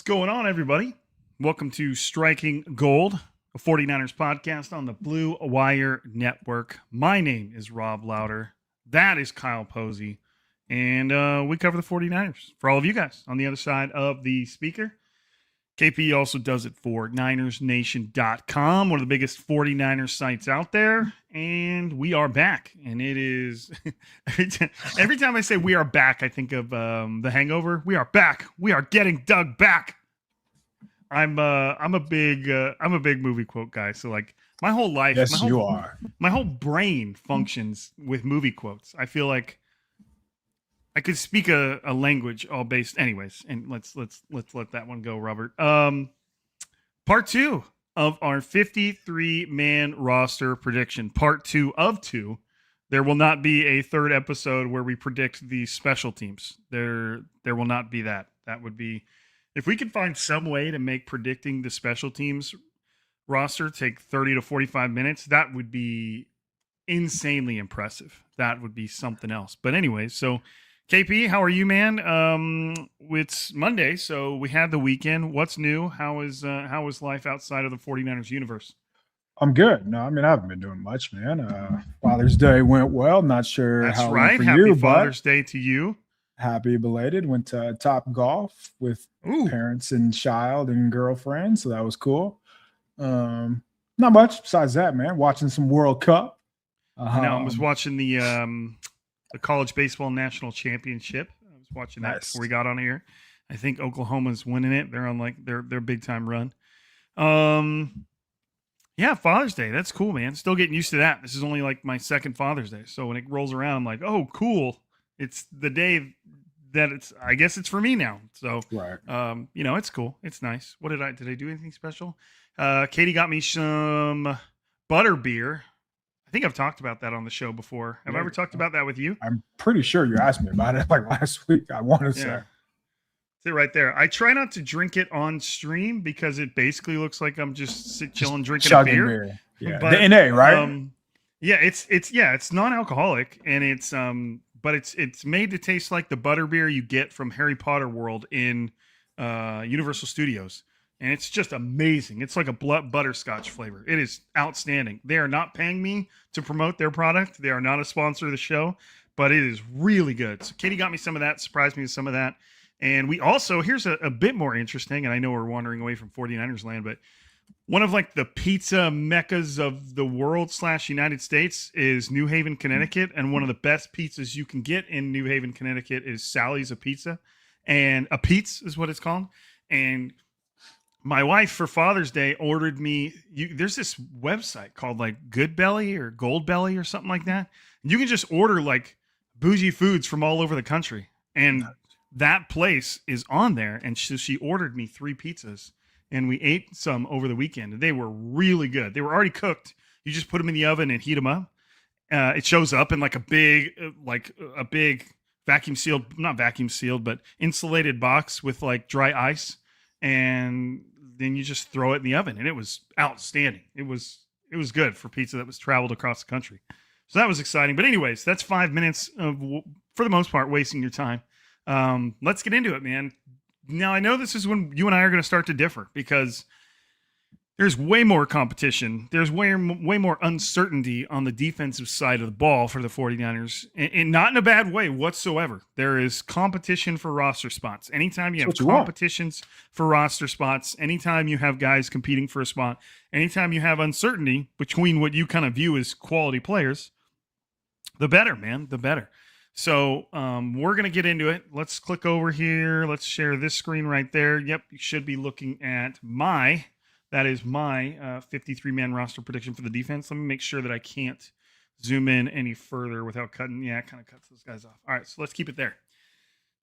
Going on, everybody? Welcome to Striking Gold, a 49ers podcast on the Blue Wire Network. My name is Rob Lowder. That is Kyle Posey. And we cover the 49ers for all of you guys on the other side of the speaker. KP also does it for NinersNation.com, one of the biggest 49ers sites out there. And we are back. And it is every time I say we are back, I think of The Hangover. We are back. We are getting dug back. I'm a big movie quote guy. So like my whole life, yes, you are. My whole brain functions with movie quotes. I feel like I could speak a language all based anyways, and let's let that one go, Robert. Part 2 of our 53-man roster prediction. Part 2 of 2. There will not be a third episode where we predict the special teams. There will not be that. That would be, if we could find some way to make predicting the special teams roster take 30 to 45 minutes, that would be insanely impressive. That would be something else. But anyways, so KP, how are you, man? It's Monday, so we had the weekend. What's new? How is life outside of the 49ers universe? I'm good. No, I mean, I haven't been doing much, man. Father's Day went well. Not sure That's how right. it went for Happy you, Father's Day to you. Happy belated. Went to Top Golf with parents and child and girlfriend, so that was cool. Not much besides that, man. Watching some World Cup. I know. I was watching the college baseball national championship. I was watching that before we got on here. I think Oklahoma's winning it. They're on like their big time run. Yeah, Father's Day. That's cool, man. Still getting used to that. This is only like my second Father's Day. So when it rolls around, I'm like, oh, cool. It's the day that I guess it's for me now. So, right. It's cool. It's nice. Did I do anything special? Katie got me some butter beer. I think I've talked about that on the show before. Have I ever talked about that with you? I'm pretty sure you asked me about it like last week. I want to say. That's it right there. I try not to drink it on stream because it basically looks like I'm just chilling drinking a beer. Yeah, but, the NA, right? It's non-alcoholic, and it's made to taste like the butter beer you get from Harry Potter World in Universal Studios. And it's just amazing. It's like a butterscotch flavor. It is outstanding. They are not paying me to promote their product. They are not a sponsor of the show, but it is really good. So Katie got me some of that, surprised me with some of that. And we also, here's a bit more interesting, and I know we're wandering away from 49ers land, but one of like the pizza meccas of the world / United States is New Haven, Connecticut. And one of the best pizzas you can get in New Haven, Connecticut is Sally's a Pizza. And a Pete's is what it's called. And my wife for Father's Day ordered me, there's this website called like Good Belly or Gold Belly or something like that. You can just order like bougie foods from all over the country. And that place is on there. And so she ordered me 3 pizzas and we ate some over the weekend. And they were really good. They were already cooked. You just put them in the oven and heat them up. It shows up in like a big not vacuum sealed, but insulated box with like dry ice. And then you just throw it in the oven, and it was outstanding. It was good for pizza that was traveled across the country. So that was exciting. But anyways, that's 5 minutes of, for the most part, wasting your time. Let's get into it, man. Now, I know this is when you and I are going to start to differ because There's way more competition. There's way more uncertainty on the defensive side of the ball for the 49ers, and not in a bad way whatsoever. There is competition for roster spots. Anytime you have competitions for roster spots, anytime you have guys competing for a spot, anytime you have uncertainty between what you kind of view as quality players, the better, man, the better. So we're going to get into it. Let's click over here. Let's share this screen right there. Yep, you should be looking at my 53-man roster prediction for the defense. Let me make sure that I can't zoom in any further without cutting. Yeah, it kind of cuts those guys off. All right, so let's keep it there.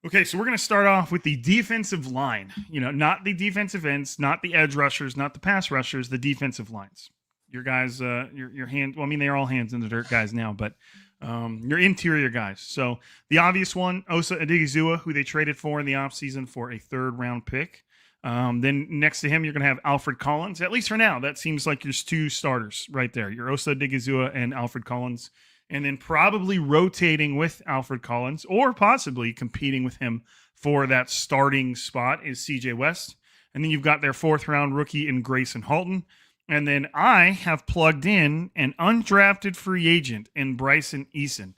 Okay, so we're going to start off with the defensive line. Not the defensive ends, not the edge rushers, not the pass rushers, the defensive lines. Your guys, your hand. Well, I mean, they're all hands in the dirt guys now, but your interior guys. So the obvious one, Osa Odighizuwa, who they traded for in the offseason for a 3rd-round pick. Then next to him, you're going to have Alfred Collins. At least for now, that seems like there's 2 starters right there. Your Osa Odighizuwa and Alfred Collins. And then probably rotating with Alfred Collins or possibly competing with him for that starting spot is CJ West. And then you've got their 4th-round rookie in Grayson Halton. And then I have plugged in an undrafted free agent in Bryson Eason.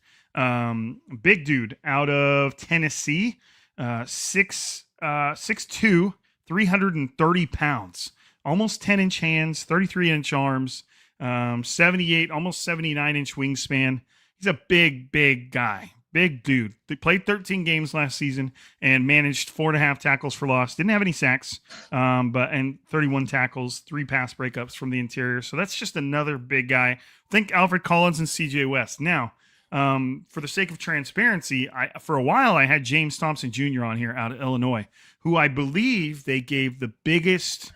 Big dude out of Tennessee, 6'2", 330 pounds, almost 10-inch hands, 33-inch arms, 78, almost 79-inch wingspan. He's a big guy. Big dude. They played 13 games last season and managed 4.5 tackles for loss. Didn't have any sacks, and 31 tackles, 3 pass breakups from the interior. So that's just another big guy. Think Alfred Collins and CJ West. Now, for the sake of transparency, for a while I had James Thompson Jr. on here out of Illinois, who I believe they gave the biggest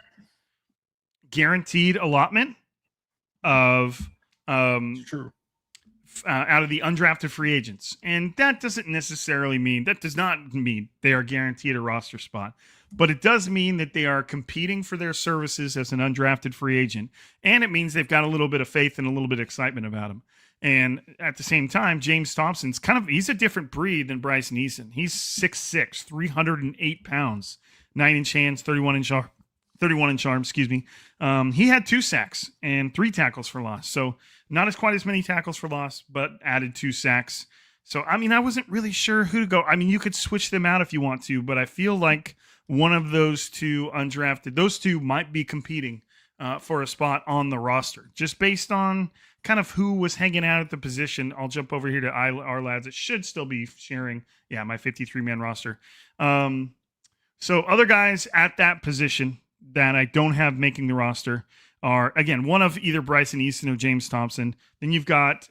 guaranteed allotment of True. Out of the undrafted free agents. And that does not mean they are guaranteed a roster spot, but it does mean that they are competing for their services as an undrafted free agent. And it means they've got a little bit of faith and a little bit of excitement about him. And at the same time, James Thompson's he's a different breed than Bryson Eason. He's 6'6", 308 pounds, 9-inch hands, 31-inch arm, excuse me. He had 2 sacks and 3 tackles for loss. So not quite as many tackles for loss, but added 2 sacks. So, I mean, I wasn't really sure who to go. I mean, you could switch them out if you want to, but I feel like one of those 2 undrafted, those 2 might be competing for a spot on the roster, just based on kind of who was hanging out at the position. I'll jump over here to our lads. It should still be sharing, my 53-man roster. So other guys at that position that I don't have making the roster are, again, one of either Bryson Easton or James Thompson. Then you've got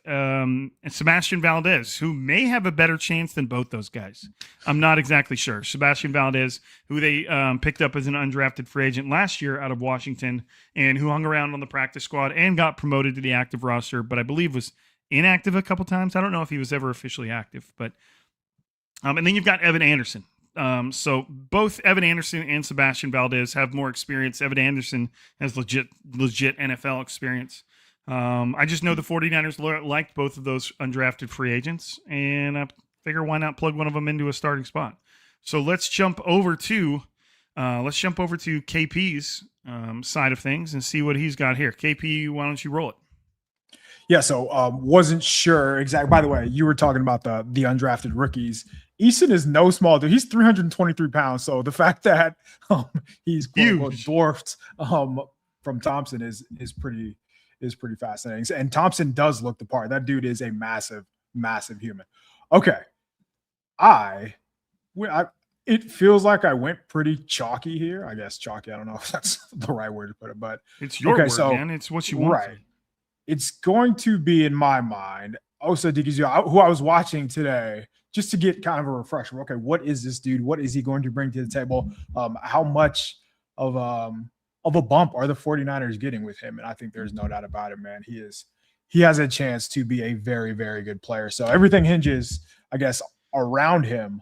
Sebastian Valdez, who may have a better chance than both those guys. I'm not exactly sure. Sebastian Valdez, who they picked up as an undrafted free agent last year out of Washington, and who hung around on the practice squad and got promoted to the active roster, but I believe was inactive a couple times. I don't know if he was ever officially active, but and then you've got Evan Anderson. So both Evan Anderson and Sebastian Valdez have more experience. Evan Anderson has legit NFL experience. I just know the 49ers liked both of those undrafted free agents, and I figure why not plug one of them into a starting spot. So let's jump over to KP's side of things and see what he's got here. KP, why don't you roll it? Yeah, so wasn't sure exactly. By the way, you were talking about the undrafted rookies. Easton is no small dude. He's 323 pounds. So the fact that he's quote unquote dwarfed from Thompson is pretty fascinating. And Thompson does look the part. That dude is a massive human. Okay, it feels like I went pretty chalky here. I guess chalky. I don't know if that's the right word to put it, but it's your word, man. It's what you want. Right. It's going to be, in my mind, Osa Odighizuwa, who I was watching today, just to get kind of a refresher. Okay, what is this dude? What is he going to bring to the table? How much of a bump are the 49ers getting with him? And I think there's no doubt about it, man. He has a chance to be a very, very good player. So everything hinges, I guess, around him,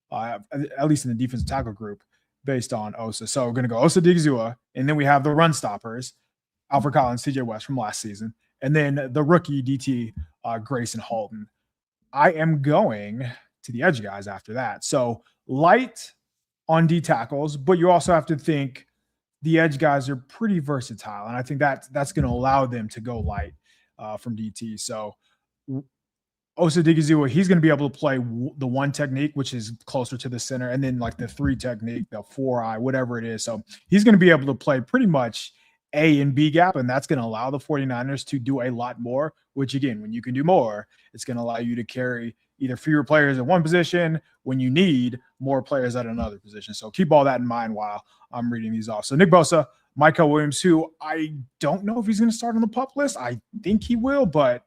at least in the defensive tackle group, based on Osa. So we're going to go Osa Odighizuwa, and then we have the run stoppers, Alfred Collins, CJ West from last season, and then the rookie DT, Grayson Halton. I am going to the edge guys after that. So light on D tackles, but you also have to think the edge guys are pretty versatile, and I think that's going to allow them to go light from DT. So Osa Digizuwa, he's going to be able to play the one technique, which is closer to the center, and then like the three technique, the 4-eye, whatever it is. So he's going to be able to play pretty much A and B gap, and that's going to allow the 49ers to do a lot more, which again, when you can do more, it's going to allow you to carry either fewer players at one position when you need more players at another position. So keep all that in mind while I'm reading these off. So Nick Bosa, Michael Williams, who I don't know if he's going to start on the PUP list. I think he will, but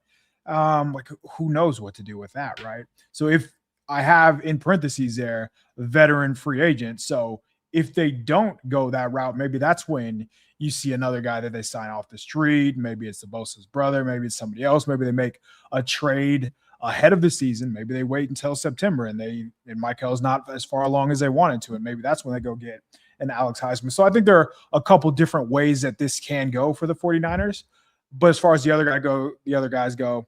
like who knows what to do with that, right? So if I have in parentheses there veteran free agent, so if they don't go that route, maybe that's when you see another guy that they sign off the street. Maybe it's the Bosa's brother, maybe it's somebody else, maybe they make a trade ahead of the season, maybe they wait until September and Michael's not as far along as they wanted to, and maybe that's when they go get an Alex Heisman. So I think there are a couple different ways that this can go for the 49ers. But as far as the other guys go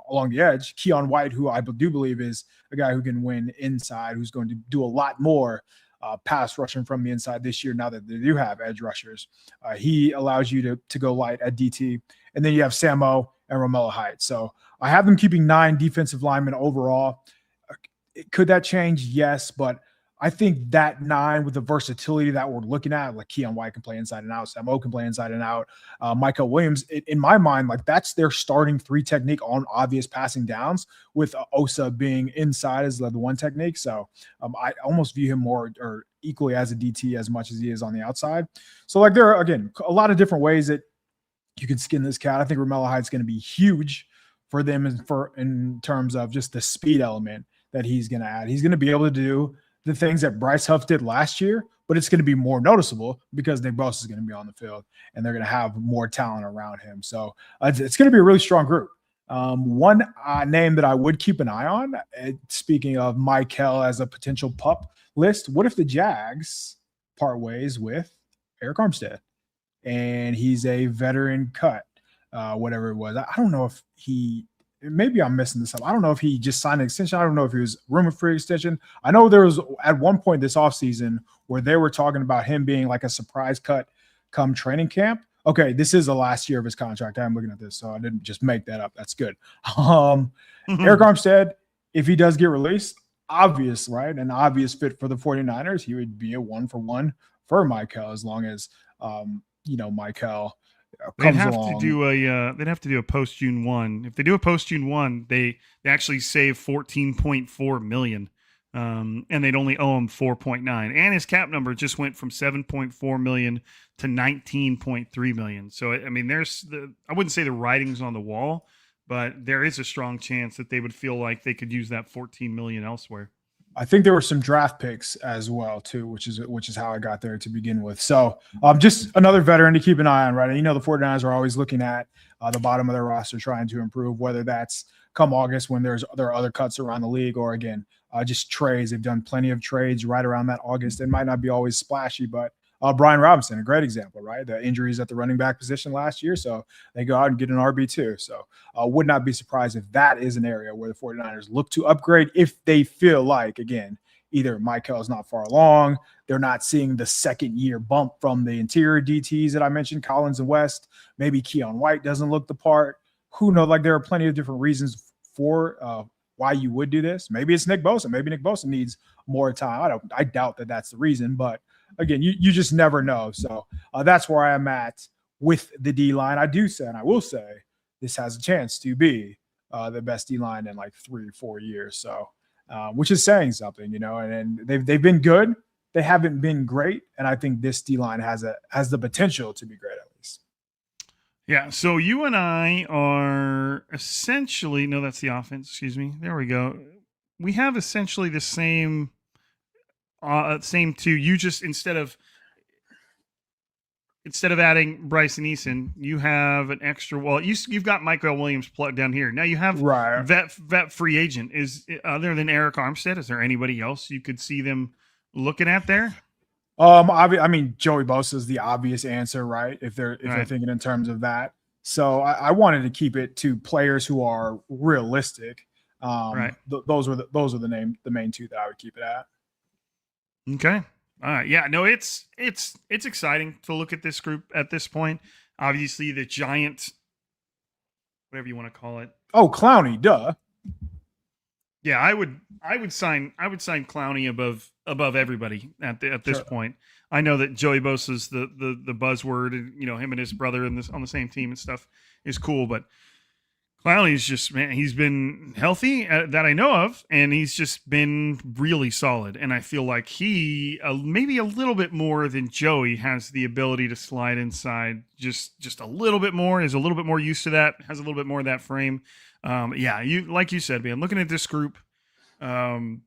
along the edge, Keon White, who I do believe is a guy who can win inside, who's going to do a lot more pass rushing from the inside this year now that they do have edge rushers. He allows you to go light at DT. And then you have Samo and Romello Heights. So I have them keeping 9 defensive linemen overall. Could that change? Yes, but I think that 9 with the versatility that we're looking at, like Keon White can play inside and out, Samo can play inside and out, Michael Williams, in my mind, like that's their starting 3 technique on obvious passing downs, with Osa being inside as the one technique. So I almost view him more or equally as a DT as much as he is on the outside. So like there are, again, a lot of different ways that you can skin this cat. I think Romello Heights is going to be huge for them in terms of just the speed element that he's going to add. He's going to be able to do the things that Bryce Huff did last year, but it's going to be more noticeable because Nick Bosa is going to be on the field and they're going to have more talent around him. So it's going to be a really strong group. One name that I would keep an eye on, speaking of Michael as a potential pup list, what if the Jags part ways with Eric Armstead and he's a veteran cut, whatever it was. I don't know if maybe I'm messing this up. I don't know if he just signed an extension. I don't know if he was rumored for extension. I know there was at one point this offseason where they were talking about him being like a surprise cut come training camp. Okay, this is the last year of his contract. I'm looking at this, so I didn't just make that up. That's good. Eric Armstead, if he does get released, obvious, right? An obvious fit for the 49ers. He would be a 1-for-1 for Michael as long as, Michael they'd have to do a post June 1. If they do a post June 1, they actually save $14.4 million. And they'd only owe him 4.9. And his cap number just went from 7.4 million to 19.3 million. So I mean, I wouldn't say the writing's on the wall, but there is a strong chance that they would feel like they could use that 14 million elsewhere. I think there were some draft picks as well too, which is how I got there to begin with. So just another veteran to keep an eye on, right? And the 49ers are always looking at the bottom of their roster, trying to improve, whether that's come August when there are other cuts around the league, or again, just trades. They've done plenty of trades right around that August. It might not be always splashy, but Brian Robinson, a great example, right? The injuries at the running back position last year. So they go out and get an RB2. So would not be surprised if that is an area where the 49ers look to upgrade if they feel like, again, either Michael is not far along, they're not seeing the second year bump from the interior DTs that I mentioned, Collins and West. Maybe Keon White doesn't look the part. Who knows? Like there are plenty of different reasons for why you would do this. Maybe it's Nick Bosa. Maybe Nick Bosa needs more time. I doubt that that's the reason, but again, you just never know. So that's where I am at with the D-line. I do say, and I will say, this has a chance to be the best D-line in like 3 or 4 years. So, which is saying something, and they've been good. They haven't been great. And I think this D-line has the potential to be great at least. Yeah. So you and I are essentially, no, that's the offense. Excuse me. There we go. We have essentially the same two. You just instead of adding Bryce and Eason, you have an extra. Well, you've got Michael Williams plugged down here. Now you have vet free agent. Is other than Eric Armstead, is there anybody else you could see them looking at there? I mean, Joey Bosa is the obvious answer, right? If they're thinking in terms of that. So I wanted to keep it to players who are realistic. Right. Those are the main two that I would keep it at. Okay. Yeah, no, it's exciting to look at this group at this point. Obviously, the giant, whatever you want to call it. Oh, Clowney, duh. Yeah, I would sign Clowney above everybody at this Sure. point. I know that Joey Bosa's the buzzword, and him and his brother in this on the same team and stuff is cool, but Clowney's just, man, he's been healthy that I know of, and he's just been really solid. And I feel like he maybe a little bit more than Joey has the ability to slide inside just a little bit more. Is a little bit more used to that. Has a little bit more of that frame. Yeah, like you said, man. Looking at this group, and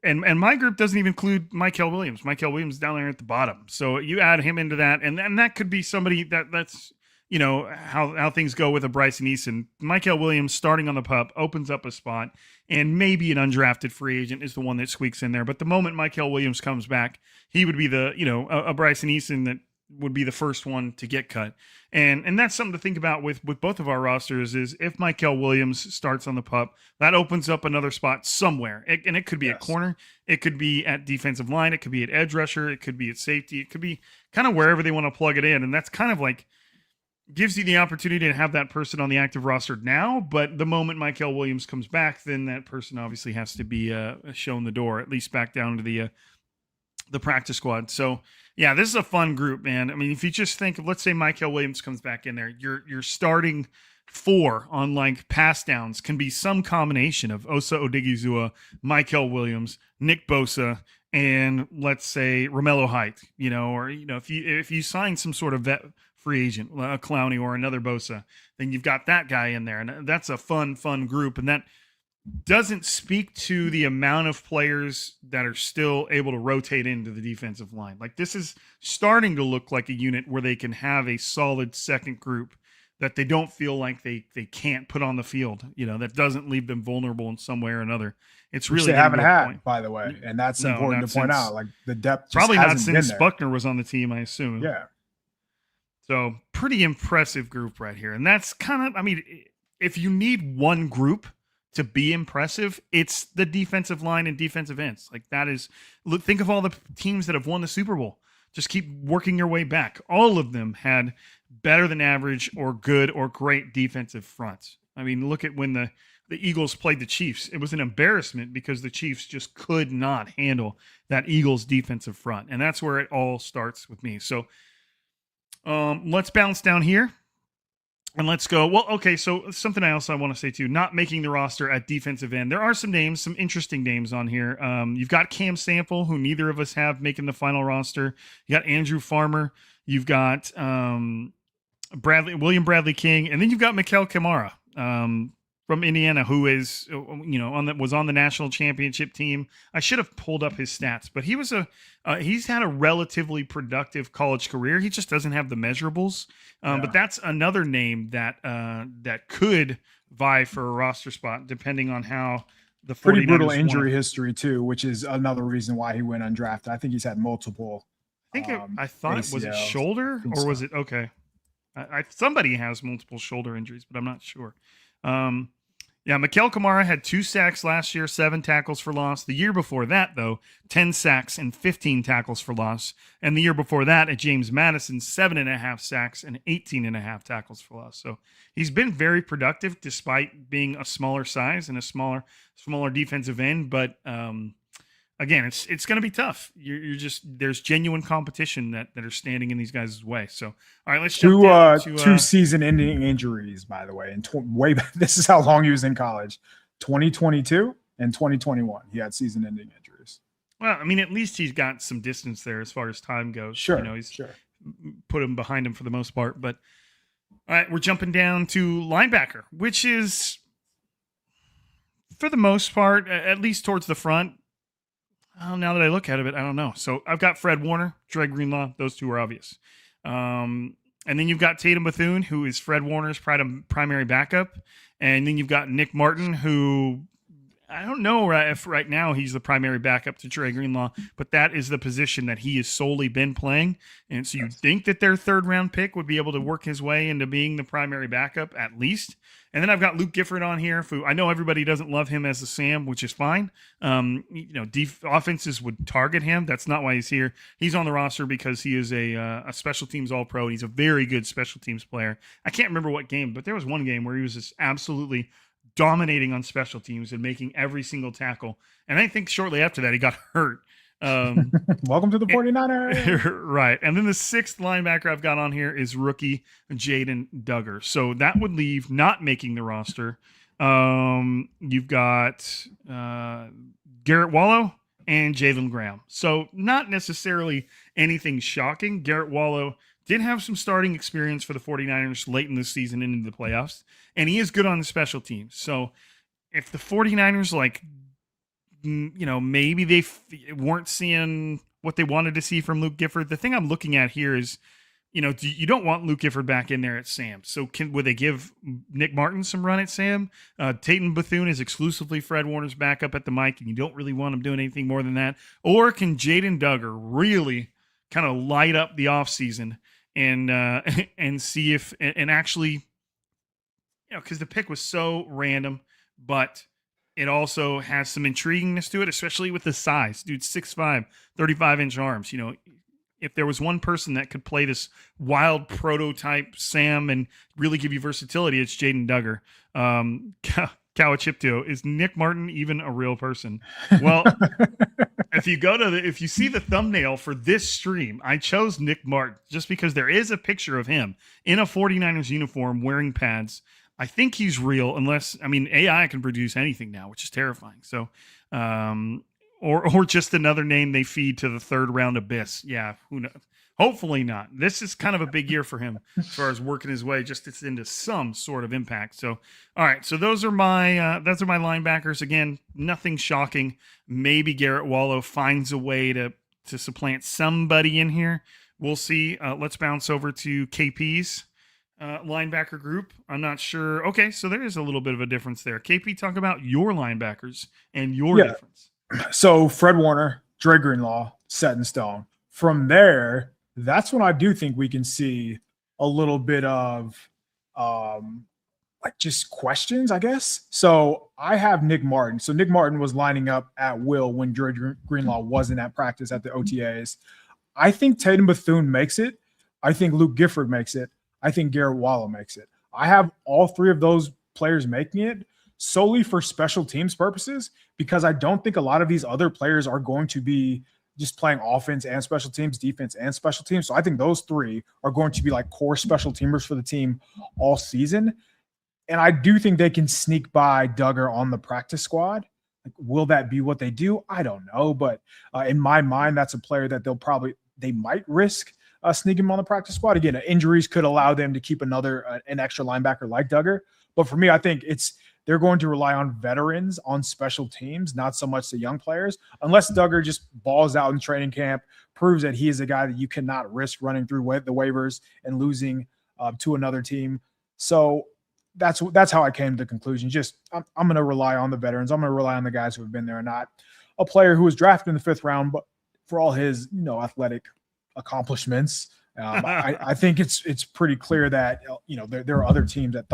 my group doesn't even include Michael Williams. Michael Williams down there at the bottom. So you add him into that, and that could be somebody that's how things go with a Bryson Eason. Michael Williams starting on the pup opens up a spot, and maybe an undrafted free agent is the one that squeaks in there. But the moment Michael Williams comes back, he would be the a Bryson Eason that would be the first one to get cut. And that's something to think about with both of our rosters is if Michael Williams starts on the pup, that opens up another spot somewhere. And it could be at corner. It could be at defensive line. It could be at edge rusher. It could be at safety. It could be kind of wherever they want to plug it in. And that's kind of like gives you the opportunity to have that person on the active roster now. But the moment Michael Williams comes back, then that person obviously has to be shown the door, at least back down to the practice squad. So yeah, this is a fun group, man. I mean, if you just think of, let's say Michael Williams comes back in there, you're starting 4 on like pass downs can be some combination of Osa Odigizua, Michael Williams, Nick Bosa, and let's say Romello Height, or if you sign some sort of vet free agent, a Clowney or another Bosa, then you've got that guy in there, and that's a fun group, and that doesn't speak to the amount of players that are still able to rotate into the defensive line. Like this is starting to look like a unit where they can have a solid second group that they don't feel like they can't put on the field, that doesn't leave them vulnerable in some way or another. It's Which really they haven't had, point. by the way, and that's important to point out. Like the depth just probably not hasn't since Buckner was on the team, I assume. Yeah. So pretty impressive group right here. And that's kind of, I mean, if you need one group to be impressive, it's the defensive line and defensive ends. Like that is, look, think of all the teams that have won the Super Bowl. Just keep working your way back. All of them had better than average or good or great defensive fronts. I mean, look at when the Eagles played the Chiefs. It was an embarrassment because the Chiefs just could not handle that Eagles defensive front. And that's where it all starts with me. So let's bounce down here. And let's go. Well, okay, so something else I want to say too, not making the roster at defensive end. There are some names, some interesting names on here. You've got Cam Sample, who neither of us have making the final roster. You got Andrew Farmer. You've got William Bradley King. And then you've got Mikael Kamara from Indiana, who is, was on the national championship team. I should have pulled up his stats, but he's had a relatively productive college career. He just doesn't have the measurables. But that's another name that could vie for a roster spot, depending on how the 49ers pretty brutal injury history too, which is another reason why he went undrafted. I think he's had multiple. I thought it was it shoulder or was it okay? Somebody has multiple shoulder injuries, but I'm not sure. Mikael Kamara had 2 sacks last year, 7 tackles for loss. The year before that, though, 10 sacks and 15 tackles for loss. And the year before that, at James Madison, 7.5 sacks and 18.5 tackles for loss. So he's been very productive despite being a smaller size and a smaller defensive end. But again, it's going to be tough. There's genuine competition that are standing in these guys' way. So, all right, let's jump down to, 2 season-ending injuries, by the way. And way back, this is how long he was in college: 2022 and 2021. He had season-ending injuries. Well, I mean, at least he's got some distance there as far as time goes. Sure, he's put him behind him for the most part. But all right, we're jumping down to linebacker, which is, for the most part, at least towards the front. Oh, now that I look at it, I don't know. So I've got Fred Warner, Dre Greenlaw. Those two are obvious. And then you've got Tatum Bethune, who is Fred Warner's primary backup. And then you've got Nick Martin, who I don't know if right now he's the primary backup to Trey Greenlaw, but that is the position that he has solely been playing. And so you'd think that their third round pick would be able to work his way into being the primary backup at least. And then I've got Luke Gifford on here. Who I know everybody doesn't love him as a Sam, which is fine. Offenses would target him. That's not why he's here. He's on the roster because he is a special teams All Pro. And he's a very good special teams player. I can't remember what game, but there was one game where he was just absolutely dominating on special teams and making every single tackle. And I think shortly after that, he got hurt. Welcome to the 49ers. Right. And then the sixth linebacker I've got on here is rookie Jaden Duggar. So that would leave not making the roster. You've got Garrett Wallow and Jalen Graham. So not necessarily anything shocking. Garrett Wallow did have some starting experience for the 49ers late in the season and into the playoffs, and he is good on the special teams. So if the 49ers, maybe they weren't seeing what they wanted to see from Luke Gifford, the thing I'm looking at here is, you don't want Luke Gifford back in there at Sam. So would they give Nick Martin some run at Sam? Tatum Bethune is exclusively Fred Warner's backup at the mic, and you don't really want him doing anything more than that. Or can Jaden Duggar really kind of light up the offseason and see if and actually, because the pick was so random, but it also has some intriguingness to it, especially with the size. Dude, 6'5", 35-inch arms. If there was one person that could play this wild prototype Sam and really give you versatility, it's Jaden Duggar. Kawachipto, is Nick Martin even a real person? Well, if you see the thumbnail for this stream, I chose Nick Martin just because there is a picture of him in a 49ers uniform wearing pads. I think he's real, unless, AI can produce anything now, which is terrifying. So, or just another name they feed to the third round abyss. Yeah, who knows? Hopefully not. This is kind of a big year for him as far as working his way just into some sort of impact. So, all right. So those are my linebackers. Again, nothing shocking. Maybe Garrett Wallow finds a way to supplant somebody in here. We'll see. Let's bounce over to KP's linebacker group. I'm not sure. Okay, so there is a little bit of a difference there. KP, talk about your linebackers and your difference. So Fred Warner, Dre Greenlaw, set in stone. From there, that's when I do think we can see a little bit of just questions, I guess. So I have Nick Martin. So Nick Martin was lining up at will when Dre Greenlaw wasn't at practice at the OTAs. I think Tatum Bethune makes it. I think Luke Gifford makes it. I think Garrett Wallow makes it. I have all three of those players making it solely for special teams purposes, because I don't think a lot of these other players are going to be just playing offense and special teams, defense and special teams. So I think those three are going to be like core special teamers for the team all season. And I do think they can sneak by Duggar on the practice squad. Like, will that be what they do? I don't know. But in my mind, that's a player that they might risk sneaking him on the practice squad. Again, injuries could allow them to keep an extra linebacker like Duggar. But for me, I think they're going to rely on veterans on special teams, not so much the young players, unless Duggar just balls out in training camp, proves that he is a guy that you cannot risk running through the waivers and losing to another team. So that's how I came to the conclusion. I'm going to rely on the veterans. I'm going to rely on the guys who have been there, not a player who was drafted in the 5th round, but for all his athletic accomplishments. I think it's pretty clear that there are other teams that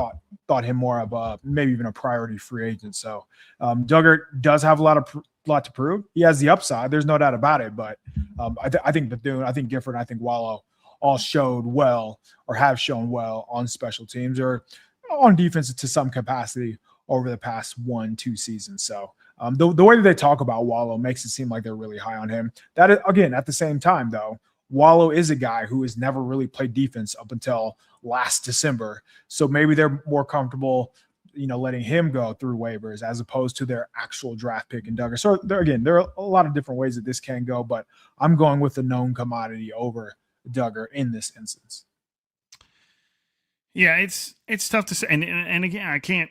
thought him more of maybe even a priority free agent. So Duggar does have a lot to prove. He has the upside. There's no doubt about it. But I think Bethune, I think Gifford, I think Wallow all showed well or have shown well on special teams or on defense to some capacity over the past 1-2 seasons. So the way that they talk about Wallow makes it seem like they're really high on him. That is, again, at the same time though, Wallow is a guy who has never really played defense up until last December. So maybe they're more comfortable, letting him go through waivers as opposed to their actual draft pick in Duggar. So there are a lot of different ways that this can go, but I'm going with the known commodity over Duggar in this instance. Yeah, it's tough to say. And again, I can't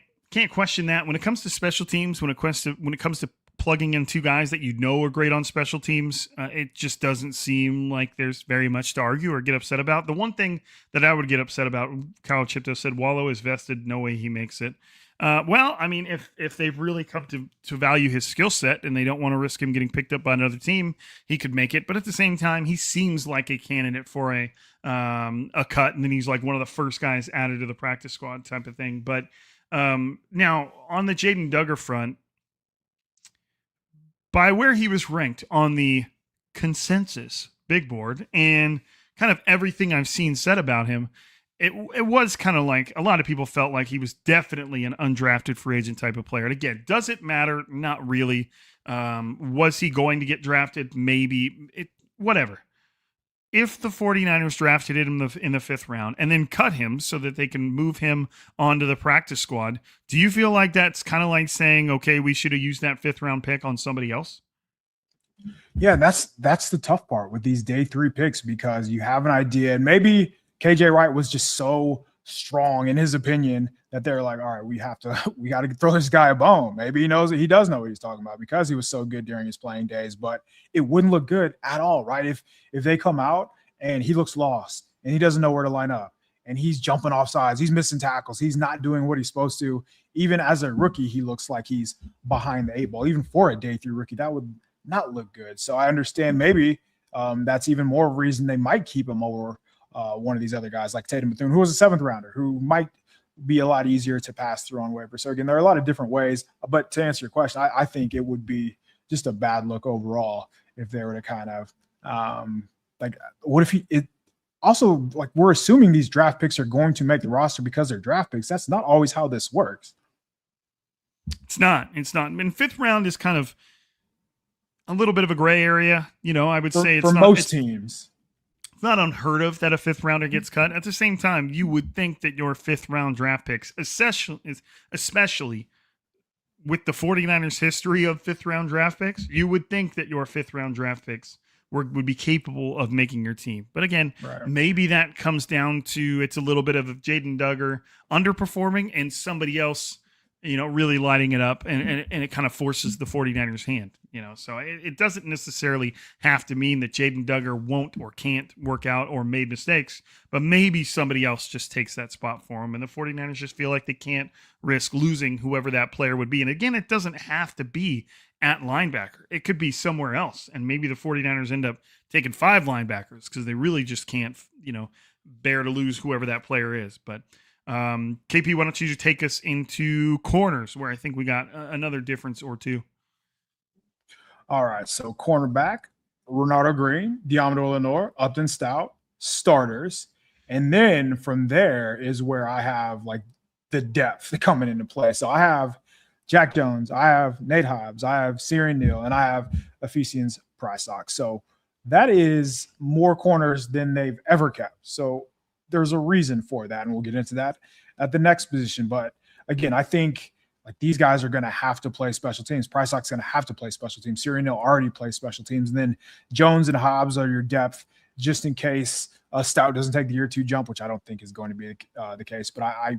question that when it comes to special teams, when it comes to plugging in two guys that you know are great on special teams, it just doesn't seem like there's very much to argue or get upset about. The one thing that I would get upset about, Kyle Chipto said, Wallow is vested, no way he makes it. Well, I mean, if they've really come to value his skill set and they don't want to risk him getting picked up by another team, he could make it. But at the same time, he seems like a candidate for a cut, and then he's like one of the first guys added to the practice squad type of thing. But now on the Jaden Duggar front, by where he was ranked on the consensus big board and kind of everything I've seen said about him, it was kind of like a lot of people felt like he was definitely an undrafted free agent type of player. And again, does it matter? Not really. Was he going to get drafted? Maybe. Whatever. If the 49ers drafted him in the fifth round and then cut him so that they can move him onto the practice squad, do you feel like that's kind of like saying, okay, we should have used that fifth round pick on somebody else? Yeah, that's the tough part with these day 3 picks, because you have an idea, and maybe KJ Wright was just so strong in his opinion that they're like, all right, we got to throw this guy a bone. Maybe he does know what he's talking about because he was so good during his playing days, but it wouldn't look good at all, right? If they come out and he looks lost and he doesn't know where to line up and he's jumping off sides, he's missing tackles, he's not doing what he's supposed to. Even as a rookie, he looks like he's behind the 8 ball. Even for a day 3 rookie, that would not look good. So I understand maybe that's even more reason they might keep him over one of these other guys like Tatum Bethune, who was a 7th rounder, who might be a lot easier to pass through on waiver. So again, there are a lot of different ways, but to answer your question, I think it would be just a bad look overall if they were to kind of like, what if it also, like, we're assuming these draft picks are going to make the roster because they're draft picks. That's not always how this works. It's not. And 5th round is kind of a little bit of a gray area. I would say it's for not, most teams. It's not unheard of that a 5th rounder gets cut. At the same time, you would think that your 5th round draft picks, especially with the 49ers history of 5th round draft picks, you would think that your 5th round draft picks would be capable of making your team. But again, right, maybe that comes down to it's a little bit of Jaden Duggar underperforming and somebody else really lighting it up, and it kind of forces the 49ers' hand, So it doesn't necessarily have to mean that Jaden Duggar won't or can't work out or made mistakes, but maybe somebody else just takes that spot for him, and the 49ers just feel like they can't risk losing whoever that player would be. And again, it doesn't have to be at linebacker. It could be somewhere else, and maybe the 49ers end up taking 5 linebackers because they really just can't, bear to lose whoever that player is. But KP, why don't you take us into corners, where I think we got another difference or two. All right, so cornerback, Renardo Green, Diamador Lenore, Upton Stout, starters. And then from there is where I have like the depth coming into play. So I have Jack Jones, I have Nate Hobbs, I have Syrian Neal, and I have Ephesians Prysock. So that is more corners than they've ever kept. So there's a reason for that, and we'll get into that at the next position. But again, I think like these guys are going to have to play special teams. Prysock's going to have to play special teams. Syrian Neal already plays special teams. And then Jones and Hobbs are your depth just in case Stout doesn't take the year 2 jump, which I don't think is going to be the case. But I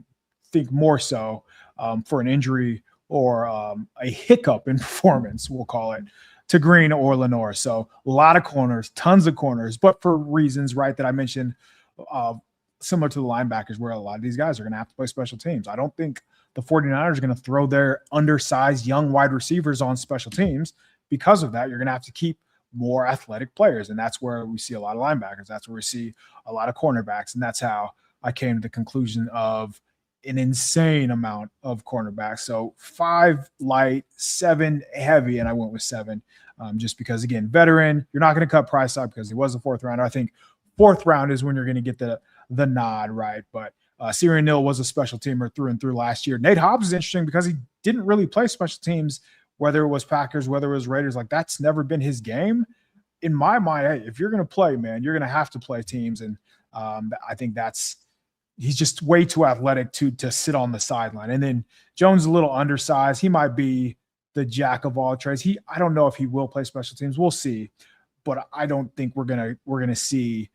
think more so for an injury or a hiccup in performance, we'll call it, to Green or Lenore. So a lot of corners, tons of corners, but for reasons, right, that I mentioned, similar to the linebackers, where a lot of these guys are going to have to play special teams. I don't think the 49ers are going to throw their undersized young wide receivers on special teams. Because of that, you're going to have to keep more athletic players, and that's where we see a lot of linebackers. That's where we see a lot of cornerbacks, and that's how I came to the conclusion of an insane amount of cornerbacks. So 5 light, 7 heavy, and I went with 7 just because, again, veteran, you're not going to cut Prysock because he was a 4th rounder. I think 4th round is when you're going to get the nod, right? But Syrian Neal was a special teamer through and through last year. Nate Hobbs is interesting because he didn't really play special teams, whether it was Packers, whether it was Raiders. Like, that's never been his game. In my mind, hey, if you're going to play, man, you're going to have to play teams. And I think he's just way too athletic to sit on the sideline. And then Jones a little undersized. He might be the jack of all trades. I don't know if he will play special teams. We'll see. But I don't think we're gonna see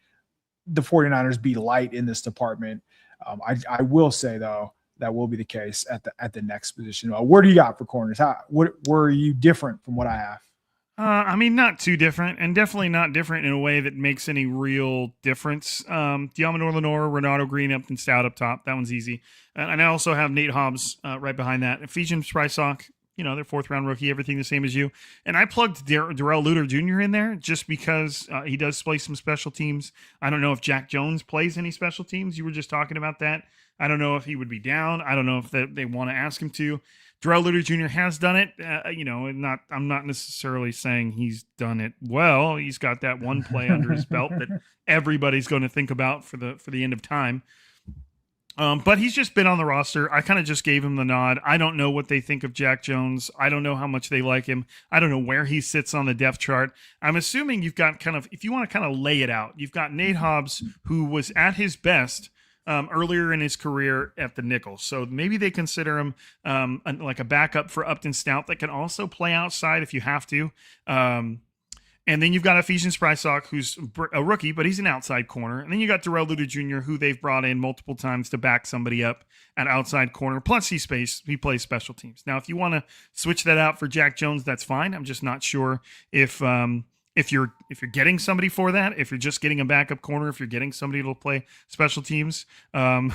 the 49ers be light in this department. I will say, though, that will be the case at the next position. Where do you got for corners? What were you different from what I have? I mean, not too different, and definitely not different in a way that makes any real difference. Diamador Lenore, Renato Green, Upton Stout up top. That one's easy. And I also have Nate Hobbs right behind that. Ephesians Sprysock, their fourth round rookie, everything the same as you. And I plugged Darrell Luter Jr. in there just because he does play some special teams. I don't know if Jack Jones plays any special teams. You were just talking about that. I don't know if he would be down. I don't know if they want to ask him to. Darrell Luter Jr. has done it, I'm not necessarily saying he's done it well. He's got that one play under his belt that everybody's going to think about for the end of time. But he's just been on the roster. I kind of just gave him the nod. I don't know what they think of Jack Jones. I don't know how much they like him. I don't know where he sits on the depth chart. I'm assuming you've got if you want to kind of lay it out, you've got Nate Hobbs, who was at his best earlier in his career at the nickel. So maybe they consider him like a backup for Upton Stout that can also play outside if you have to. And then you've got Ephesians Sprysock, who's a rookie, but he's an outside corner. And then you got Darrell Luter Jr., who they've brought in multiple times to back somebody up at outside corner. Plus he plays special teams. Now, if you want to switch that out for Jack Jones, that's fine. I'm just not sure if you're getting somebody for that, if you're just getting a backup corner, if you're getting somebody to play special teams. Darrell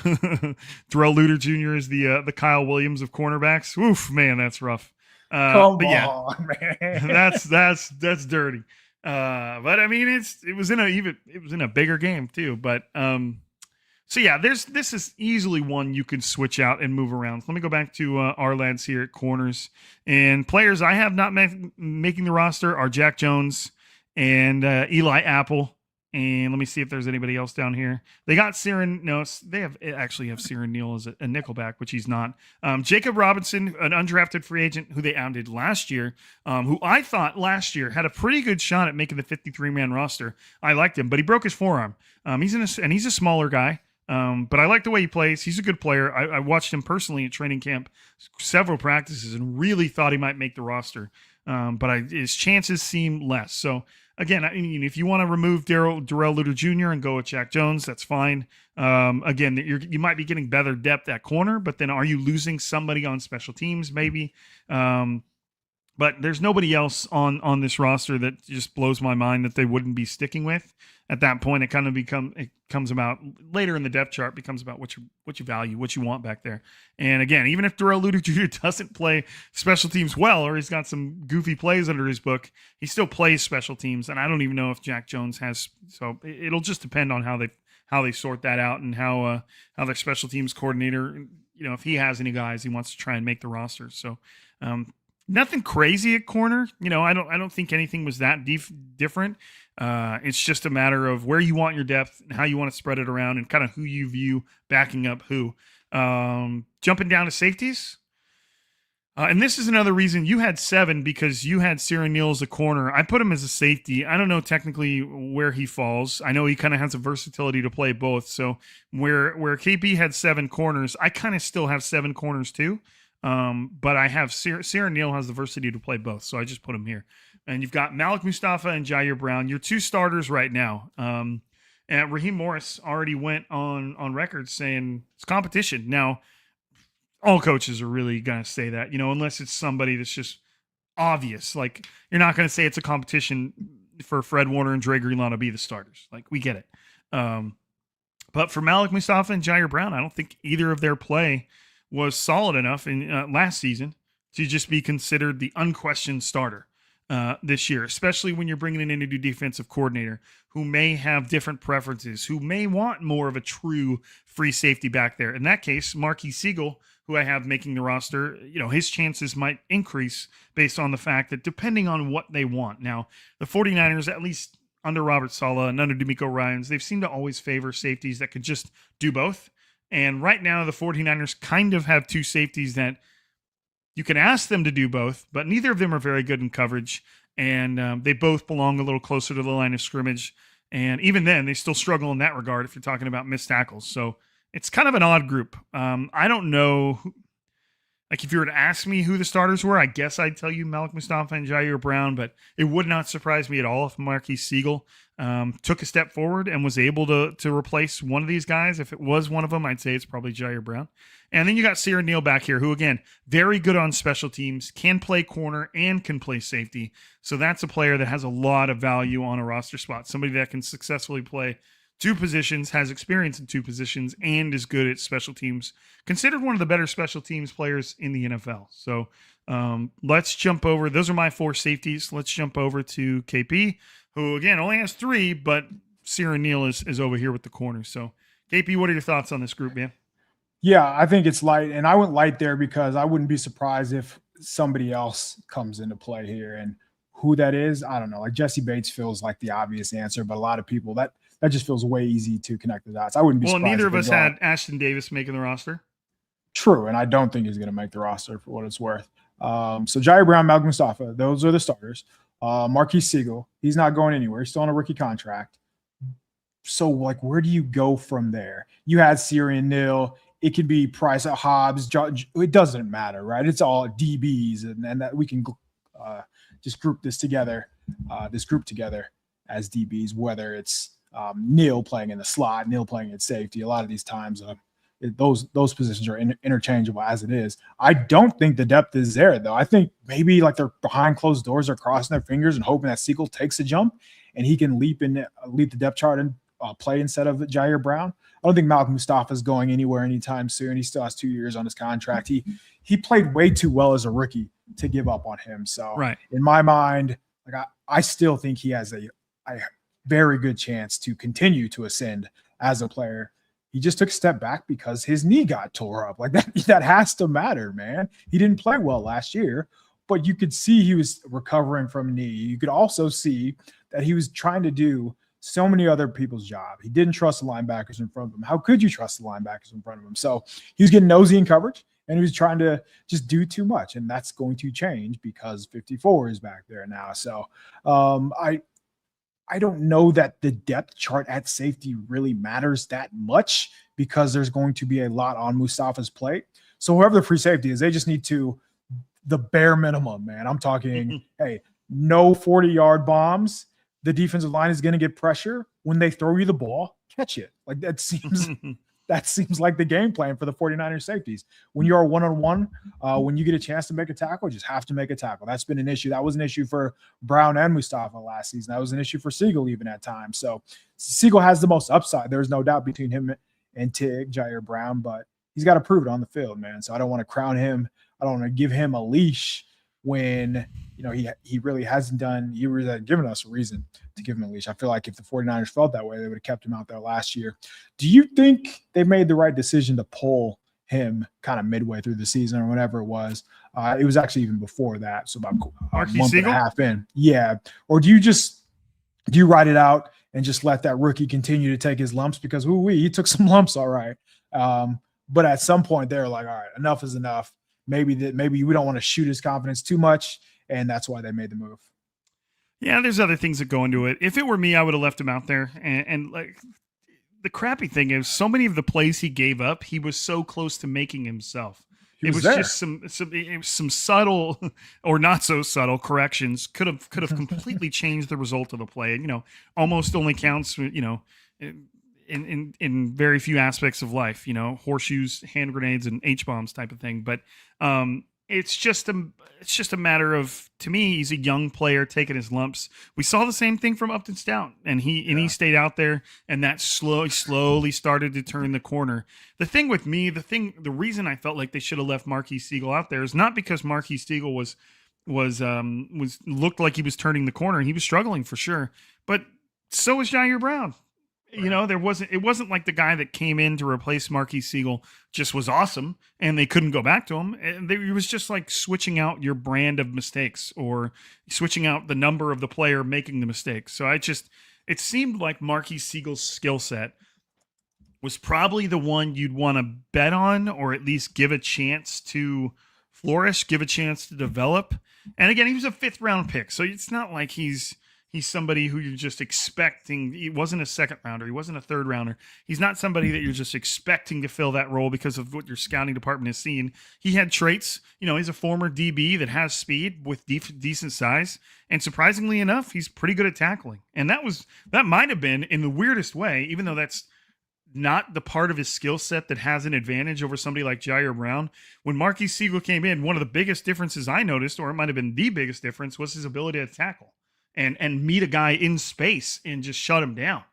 Luter Jr. is the Kyle Williams of cornerbacks. Oof, man, that's rough. Come on, man. That's dirty. But I mean, it was in a bigger game too. But so yeah, this is easily one you can switch out and move around. Let me go back to our lads here at corners, and players I have not making the roster are Jack Jones and Eli Apple. And let me see if there's anybody else down here. They got Siren. No, they actually have Siren Neal as a nickelback, which he's not. Jacob Robinson, an undrafted free agent who they added last year, who I thought last year had a pretty good shot at making the 53-man roster. I liked him, but he broke his forearm. He's a smaller guy. But I like the way he plays. He's a good player. I watched him personally at training camp, several practices, and really thought he might make the roster. But his chances seem less. So again, I mean, if you want to remove Darrell Luter Jr. and go with Jack Jones, that's fine. Again, you might be getting better depth at corner, but then are you losing somebody on special teams? Maybe. But there's nobody else on this roster that just blows my mind that they wouldn't be sticking with. At that point, it comes about later in the depth chart, becomes about what you value, what you want back there. And again, even if Darrell Luter Jr. doesn't play special teams well, or he's got some goofy plays under his book, he still plays special teams. And I don't even know if Jack Jones has. So it'll just depend on how they sort that out, and how their special teams coordinator, if he has any guys he wants to try and make the roster. So nothing crazy at corner. I don't think anything was that different. It's just a matter of where you want your depth and how you want to spread it around, and kind of who you view backing up who. Jumping down to safeties. And this is another reason you had 7, because you had Siren Neal as a corner. I put him as a safety. I don't know technically where he falls. I know he kind of has a versatility to play both. So where KP had 7 corners, I kind of still have 7 corners too. But I have Siren Neal has the versatility to play both. So I just put him here. And you've got Malik Mustafa and Jair Brown, your 2 starters right now. And Raheem Morris already went on record saying it's competition. Now, all coaches are really going to say that, unless it's somebody that's just obvious. Like, you're not going to say it's a competition for Fred Warner and Dre Greenlaw to be the starters. Like, we get it. But for Malik Mustafa and Jair Brown, I don't think either of their play was solid enough in last season to just be considered the unquestioned starter this year, especially when you're bringing in a new defensive coordinator who may have different preferences, who may want more of a true free safety back there. In that case, Marquis Siegel, who I have making the roster, his chances might increase based on the fact that depending on what they want. Now, the 49ers, at least under Robert Saleh and under DeMeco Ryans, they've seemed to always favor safeties that could just do both. And right now, the 49ers kind of have 2 safeties that you can ask them to do both, but neither of them are very good in coverage. And they both belong a little closer to the line of scrimmage. And even then, they still struggle in that regard if you're talking about missed tackles. So it's kind of an odd group. I don't know. Like if you were to ask me who the starters were, I guess I'd tell you Malik Mustafa and Jair Brown, but it would not surprise me at all if Marquise Siegel took a step forward and was able to replace one of these guys. If it was one of them, I'd say it's probably Jair Brown. And then you got Cyril Neal back here, who again, very good on special teams, can play corner and can play safety. So that's a player that has a lot of value on a roster spot. Somebody that can successfully play two positions, has experience in two positions, and is good at special teams. Considered one of the better special teams players in the NFL. So let's jump over. Those are my four safeties. Let's jump over to KP, who again only has three, but Cyril Neal is over here with the corners. So KP, what are your thoughts on this group, man? Yeah, I think it's light, and I went light there because I wouldn't be surprised if somebody else comes into play here. And who that is, I don't know. Like Jesse Bates feels like the obvious answer, but a lot of people that just feels way easy to connect the dots. I wouldn't be surprised. Well, neither of us had Ashton Davis making the roster. True, and I don't think he's going to make the roster for what it's worth. So Jair Brown, Malik Mustafa, those are the starters. Marquise Siegel, he's not going anywhere. He's still on a rookie contract. So, like, where do you go from there? You had Cyril Neal. It could be Price at Hobbs. It doesn't matter, right? It's all DBs, and that we can just group this together, this group together as DBs, whether it's Neal playing in the slot, Neal playing at safety. A lot of these times, those positions are interchangeable as it is. I don't think the depth is there, though. I think maybe like they're behind closed doors, they're crossing their fingers and hoping that Siegel takes a jump and he can leap the depth chart and play instead of Jair Brown. I don't think Malik Mustafa is going anywhere anytime soon. He still has 2 years on his contract. He played way too well as a rookie to give up on him. So right. In my mind, like I still think he has a very good chance to continue to ascend as a player. He just took a step back because his knee got tore up. Like that has to matter, man. He didn't play well last year, but you could see he was recovering from a knee. You could also see that he was trying to do so many other people's job. He didn't trust the linebackers in front of him. How could you trust the linebackers in front of him? So he was getting nosy in coverage and he was trying to just do too much. And that's going to change because 54 is back there now. So I don't know that the depth chart at safety really matters that much because there's going to be a lot on Mustafa's plate. So whoever the free safety is, they just need to, the bare minimum, man. I'm talking, hey, no 40-yard bombs. The defensive line is going to get pressure. When they throw you the ball, catch it. Like that seems like the game plan for the 49ers safeties. When you're one-on-one, when you get a chance to make a tackle, you just have to make a tackle. That's been an issue. That was an issue for Brown and Mustafa last season. That was an issue for Siegel even at times. So Siegel has the most upside. There's no doubt between him and Jair Brown, but he's got to prove it on the field, man. So I don't want to crown him. I don't want to give him a leash when he really hasn't done. He really given us a reason to give him a leash. I feel like if the 49ers felt that way, they would have kept him out there last year. Do you think they made the right decision to pull him kind of midway through the season or whatever it was? It was actually even before that, so about a month and a half in. Yeah. Or do you ride it out and just let that rookie continue to take his lumps? Because he took some lumps, all right. But at some point they're like, all right, enough is enough. Maybe we don't want to shoot his confidence too much, and that's why they made the move. Yeah, there's other things that go into it. If it were me, I would have left him out there. And like the crappy thing is, so many of the plays he gave up, he was so close to making himself. It was just some subtle or not so subtle corrections could have completely changed the result of the play. And almost only counts in very few aspects of life, horseshoes, hand grenades, and H-bombs type of thing. But it's just a matter of, to me, he's a young player taking his lumps. We saw the same thing from Upton Stout, and he stayed out there, and that slowly started to turn the corner. The thing with me, the reason I felt like they should have left Marquise Siegel out there is not because Marquise Siegel was looked like he was turning the corner. He was struggling for sure, but so was Jair Brown. Right. It wasn't like the guy that came in to replace Marquise Siegel just was awesome and they couldn't go back to him. It was just like switching out your brand of mistakes or switching out the number of the player making the mistakes. So it seemed like Marquise Siegel's skill set was probably the one you'd want to bet on, or at least give a chance to flourish, give a chance to develop. And again, he was a 5th round pick. So it's not like he's He's somebody who you're just expecting. He wasn't a second rounder. He wasn't a third rounder. He's not somebody that you're just expecting to fill that role because of what your scouting department has seen. He had traits. He's a former DB that has speed with decent size. And surprisingly enough, he's pretty good at tackling. And that might have been, in the weirdest way, even though that's not the part of his skill set that has an advantage over somebody like Jair Brown. When Marquise Siegel came in, one of the biggest differences I noticed, or it might have been the biggest difference, was his ability to tackle and meet a guy in space and just shut him down.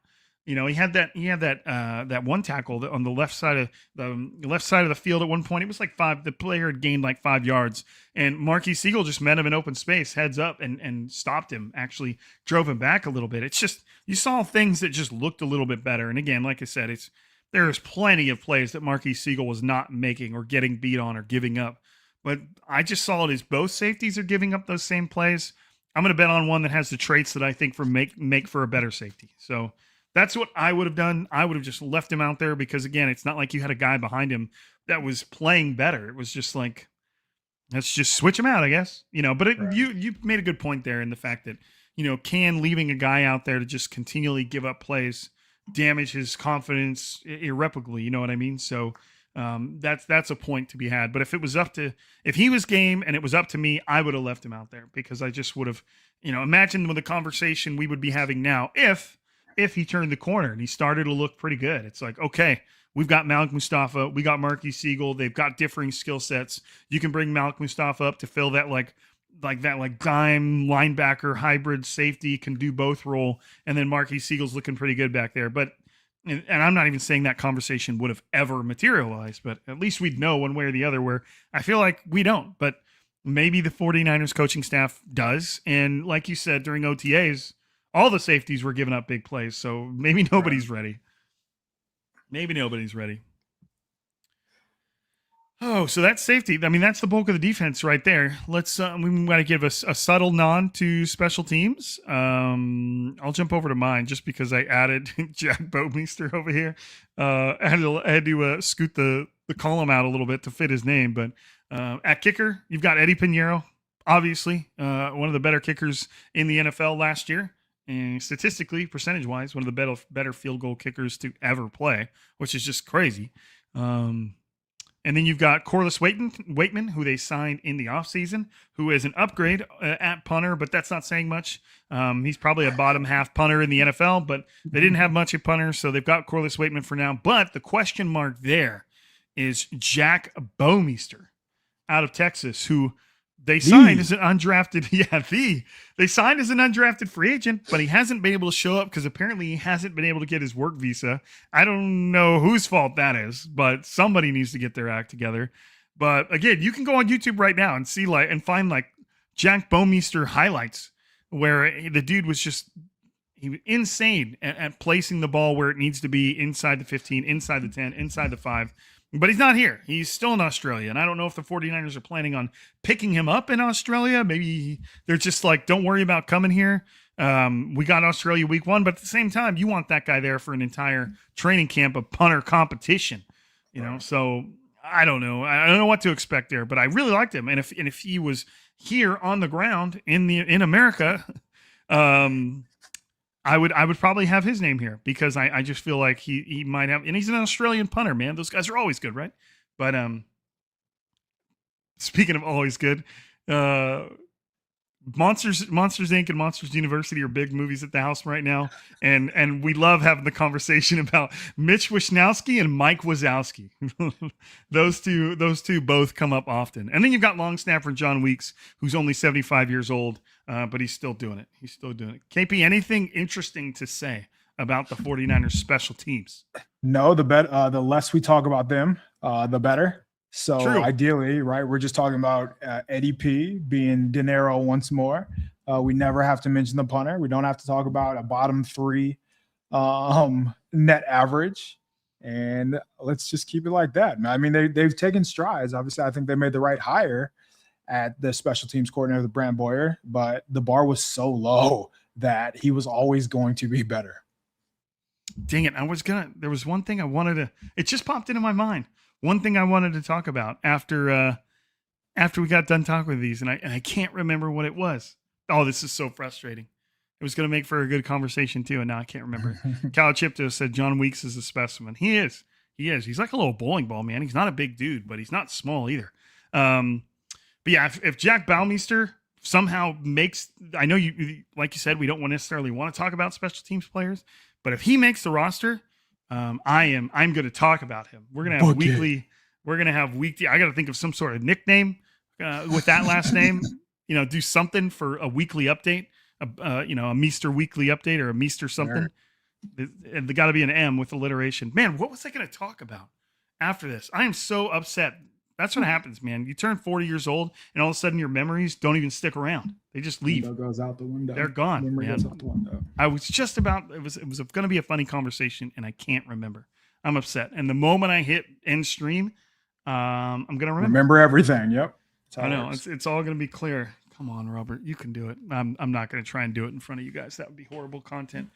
He had that one tackle on the left side of the field at one point. It was like the player had gained like 5 yards, and Marquise Siegel just met him in open space, heads up, and stopped him, actually drove him back a little bit. It's just, you saw things that just looked a little bit better. And again, like I said, there's plenty of plays that Marquise Siegel was not making or getting beat on or giving up. But I just saw it as both safeties are giving up those same plays. I'm going to bet on one that has the traits that I think make for a better safety. So that's what I would have done. I would have just left him out there because, again, it's not like you had a guy behind him that was playing better. It was just like, let's just switch him out, I guess. But Right. you made a good point there in the fact that, can leaving a guy out there to just continually give up plays damage his confidence irreparably? You know what I mean? So that's a point to be had. But if he was game and it was up to me, I would have left him out there because I just would have, imagine with the conversation we would be having now if he turned the corner and he started to look pretty good. It's like, okay, we've got Malik Mustafa, we got Marquise Siegel. They've got differing skill sets. You can bring Malik Mustafa up to fill that like dime linebacker hybrid safety, can do both role, and then Marquise Siegel's looking pretty good back there. But and I'm not even saying that conversation would have ever materialized, but at least we'd know one way or the other, where I feel like we don't. But maybe the 49ers coaching staff does. And like you said, during OTAs, all the safeties were giving up big plays. So maybe nobody's ready. Maybe nobody's ready. Oh, so that's safety. I mean, that's the bulk of the defense right there. Let's we got to give us a subtle nod to special teams. I'll jump over to mine just because I added Jack Boatmeister over here. I had to scoot the column out a little bit to fit his name. But at kicker, you've got Eddie Pinheiro, obviously one of the better kickers in the NFL last year. And statistically, percentage-wise, one of the better field goal kickers to ever play, which is just crazy. And then you've got Corliss Waitman, who they signed in the offseason, who is an upgrade at punter, but that's not saying much. He's probably a bottom half punter in the NFL, but they didn't have much at punter, so they've got Corliss Waitman for now. But the question mark there is Jack Boatmeister out of Texas, who they signed as an undrafted. They signed as an undrafted free agent, but he hasn't been able to show up because apparently he hasn't been able to get his work visa. I don't know whose fault that is, but somebody needs to get their act together. But again, you can go on YouTube right now and see find Jack Boatmeister highlights where the dude was just insane at placing the ball where it needs to be, inside the 15, inside the 10, inside the 5. But he's not here. He's still in Australia. And I don't know if the 49ers are planning on picking him up in Australia. Maybe they're just like, don't worry about coming here. We got Australia week 1. But at the same time, you want that guy there for an entire training camp of punter competition. So I don't know. I don't know what to expect there. But I really liked him. And if he was here on the ground in America, I would probably have his name here because I just feel like he might have, and he's an Australian punter, man. Those guys are always good, right? But speaking of always good, Monsters Inc. and Monsters University are big movies at the house right now, and we love having the conversation about Mitch Wishnowsky and Mike Wazowski. those two both come up often. And then you've got long snapper John Weeks, who's only 75 years old, but he's still doing it. KP, anything interesting to say about the 49ers special teams? No, the less we talk about them, the better. So True. Ideally, right, we're just talking about Eddie P being dinero once more. We never have to mention the punter. We don't have to talk about a bottom 3 net average. And let's just keep it like that. I mean, they've taken strides. Obviously, I think they made the right hire at the special teams coordinator, Brant Boyer, but the bar was so low that he was always going to be better. Dang it. There was one thing I wanted to, it just popped into my mind. One thing I wanted to talk about after we got done talking with these, and I can't remember what it was. Oh, this is so frustrating. It was going to make for a good conversation too, and now I can't remember. Cal Chipto said John Weeks is a specimen. He is. He is. He's like a little bowling ball, man. He's not a big dude, but he's not small either. But yeah, if Jack Baumeister somehow makes, I know you, like you said, we don't necessarily want to talk about special teams players, but if he makes the roster, I'm going to talk about him. We're going to have weekly. I got to think of some sort of nickname with that last name. Do something for a weekly update. A Meester weekly update or a Meester something. There got to be an M with alliteration. Man, what was I going to talk about after this? I am so upset. That's what happens, man. You turn 40 years old, and all of a sudden your memories don't even stick around. They just leave. Window goes out the window. They're gone. Memory man. goes out the window. I was just about. It was going to be a funny conversation, and I can't remember. I'm upset. And the moment I hit end stream, I'm going to remember everything. Yep. I know. It's all going to be clear. Come on, Robert. You can do it. I'm not going to try and do it in front of you guys. That would be horrible content.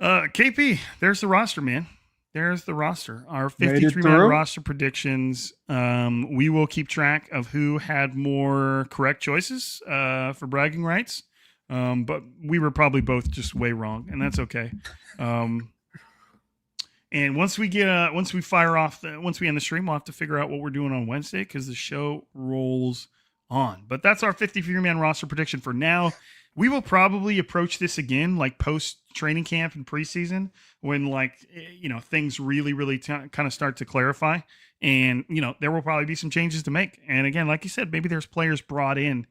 KP, there's the roster, man. There's the roster. Our 53-man roster predictions. We will keep track of who had more correct choices for bragging rights. But we were probably both just way wrong, and that's okay. And once we fire off, once we end the stream, we'll have to figure out what we're doing on Wednesday because the show rolls on. But that's our 53-man roster prediction for now. We will probably approach this again, like post training camp and preseason, when things really kind of start to clarify, and there will probably be some changes to make. And again, like you said, maybe there's players brought in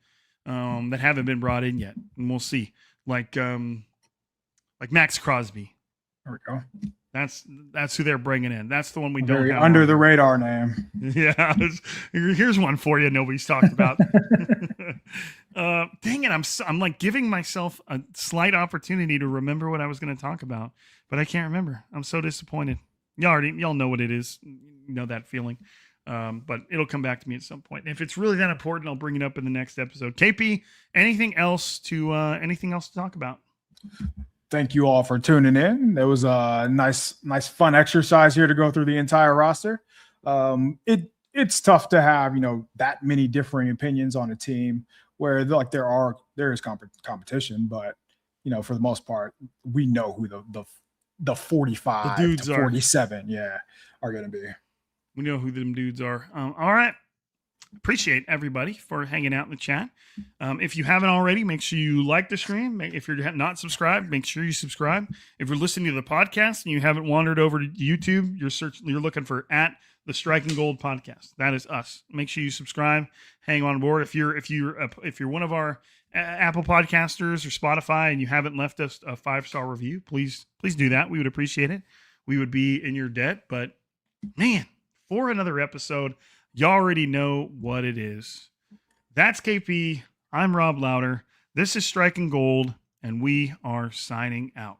that haven't been brought in yet, and we'll see. Like Max Crosby. There we go. That's who they're bringing in. That's the one we don't have under the radar name. Yeah, here's one for you. Nobody's talked about. Dang it! I'm like giving myself a slight opportunity to remember what I was going to talk about, but I can't remember. I'm so disappointed. Y'all know what it is. You know that feeling. But it'll come back to me at some point. And if it's really that important, I'll bring it up in the next episode. KP, anything else to talk about? Thank you all for tuning in. It was a nice, fun exercise here to go through the entire roster. It's tough to have, that many differing opinions on a team where there is competition, but for the most part, we know who the 45 the dudes to 47 are going to be. We know who them dudes are. All right. Appreciate everybody for hanging out in the chat. If you haven't already, make sure you like the stream. If you're not subscribed, make sure you subscribe. If you're listening to the podcast and you haven't wandered over to YouTube, you're looking for @the Striking Gold Podcast. That is us. Make sure you subscribe. Hang on board. If you're one of our Apple podcasters or Spotify and you haven't left us a 5-star review, please do that. We would appreciate it. We would be in your debt, but man, for another episode. You already know what it is. That's KP. I'm Rob Lowder. This is Striking Gold, and we are signing out.